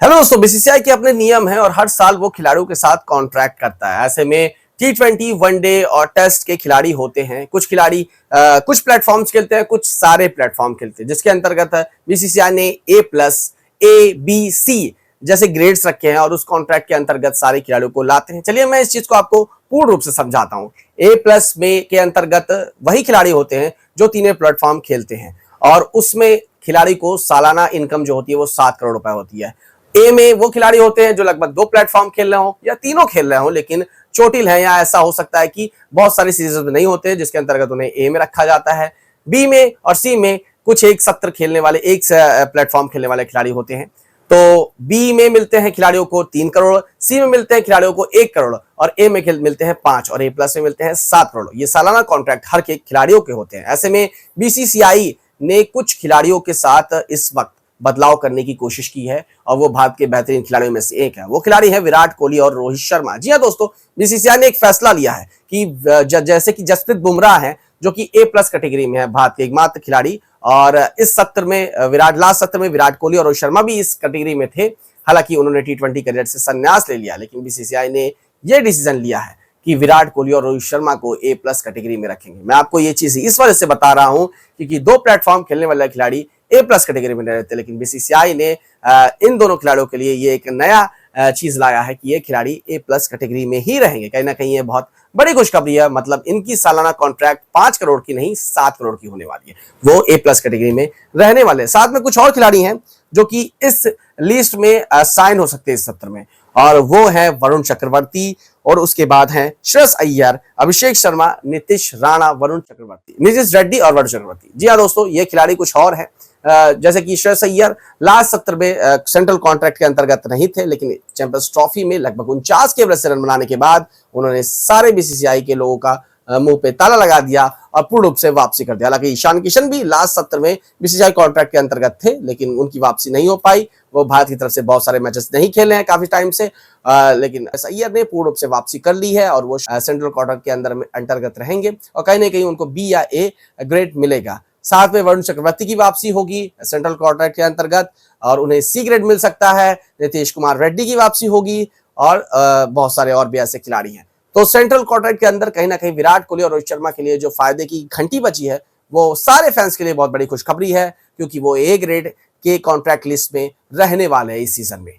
Hello दोस्तों, BCCI के अपने नियम हैं और हर साल वो खिलाड़ियों के साथ कॉन्ट्रैक्ट करता है। ऐसे में T20 वनडे और टेस्ट के खिलाड़ी होते हैं। कुछ खिलाड़ी कुछ प्लेटफॉर्म्स खेलते हैं, कुछ सारे प्लेटफॉर्म खेलते हैं, जिसके अंतर्गत बीसीसीआई ने A+, A, B, C जैसे ग्रेड्स रखे हैं और उस कॉन्ट्रैक्ट के अंतर्गत सारे खिलाड़ियों को लाते हैं। चलिए मैं इस चीज को आपको पूर्ण रूप से समझाता हूँ। A+ में के अंतर्गत वही खिलाड़ी होते हैं जो तीनों प्लेटफॉर्म खेलते हैं और उसमें खिलाड़ी को सालाना इनकम जो होती है वो 7 करोड़ रुपए होती है। ए में वो खिलाड़ी होते हैं जो लगभग 2 प्लेटफॉर्म खेल रहे हो या तीनों खेल रहे हो, लेकिन चोटिल है या ऐसा हो सकता है कि बहुत सारी सीरीज में नहीं होते, जिसके अंतर्गत उन्हें ए में रखा जाता है। बी में और सी में कुछ एक सत्र खेलने वाले, एक प्लेटफॉर्म खेलने वाले खिलाड़ी होते हैं। तो बी में मिलते हैं खिलाड़ियों को 3 करोड़, सी में मिलते हैं खिलाड़ियों को 1 करोड़ और ए में मिलते हैं 5 और A+ में मिलते हैं 7 करोड़। ये सालाना कॉन्ट्रैक्ट हर के खिलाड़ियों के होते हैं। ऐसे में बीसीसीआई ने कुछ खिलाड़ियों के साथ इस वक्त बदलाव करने की कोशिश की है और वो भारत के बेहतरीन खिलाड़ियों में से एक है। वो खिलाड़ी है विराट कोहली और रोहित शर्मा। जी हाँ दोस्तों, बीसीसीआई ने एक फैसला लिया है कि जैसे कि जसप्रीत बुमराह है जो कि A+ कैटेगरी में है, भारत के एकमात्र खिलाड़ी, और इस सत्र में लास्ट सत्र में विराट कोहली और रोहित शर्मा भी इस कैटेगरी में थे। हालांकि उन्होंने T20 करियर से संन्यास ले लिया, लेकिन बीसीसीआई ने यह डिसीजन लिया है कि विराट कोहली और रोहित शर्मा को A+ कैटेगरी में रखेंगे। मैं आपको ये चीज इस वजह से बता रहा हूं क्योंकि 2 प्लेटफॉर्म खेलने वाले खिलाड़ी A+ कैटेगरी में रहते हैं, लेकिन बीसीसीआई ने इन दोनों खिलाड़ियों के लिए ये एक नया चीज लाया है कि ये खिलाड़ी A+ कैटेगरी में ही रहेंगे। कहीं ना कहीं ये बहुत बड़ी खुशखबरी है। मतलब इनकी सालाना कॉन्ट्रैक्ट 5 करोड़ की नहीं 7 करोड़ की होने वाली है। वो A+ कैटेगरी में रहने वाले। साथ में कुछ और खिलाड़ी हैं जो कि इस लिस्ट में साइन हो सकते हैं इस सत्र में, और वो है वरुण चक्रवर्ती और उसके बाद हैं श्रेयस अय्यर, अभिषेक शर्मा, नीतीश राणा, वरुण चक्रवर्ती, नीतीश रेड्डी और वरुण चक्रवर्ती। जी हाँ दोस्तों, ये खिलाड़ी कुछ और हैं। जैसे कि श्रेयस अय्यर लास्ट सत्र में सेंट्रल कॉन्ट्रैक्ट के अंतर्गत नहीं थे, लेकिन चैंपियंस ट्रॉफी में लगभग 49 के एवरेज से रन बनाने के बाद उन्होंने सारे बीसीसीआई के लोगों का मुंह पे ताला लगा दिया और पूर्ण रूप से वापसी कर दिया। हालांकि ईशान किशन भी लास्ट सत्र में बीसीसीआई कॉन्ट्रैक्ट के अंतर्गत थे, लेकिन उनकी वापसी नहीं हो पाई। वो भारत की तरफ से बहुत सारे मैचेस नहीं खेले हैं काफी टाइम से, लेकिन अय्यर ने पूर्ण रूप से वापसी कर ली है और वो सेंट्रल कॉन्ट्रैक्ट के अंतर्गत रहेंगे और कहीं ना कहीं उनको B या A ग्रेड मिलेगा। साथ में वरुण चक्रवर्ती की वापसी होगी सेंट्रल कॉन्ट्रैक्ट के अंतर्गत और उन्हें C ग्रेड मिल सकता है। नीतीश कुमार रेड्डी की वापसी होगी और बहुत सारे और भी ऐसे खिलाड़ी हैं। तो सेंट्रल कॉन्ट्रैक्ट के अंदर कहीं ना कहीं विराट कोहली और रोहित शर्मा के लिए जो फायदे की घंटी बची है वो सारे फैंस के लिए बहुत बड़ी खुशखबरी है, क्योंकि वो A ग्रेड के कॉन्ट्रैक्ट लिस्ट में रहने वाले हैं इस सीजन में।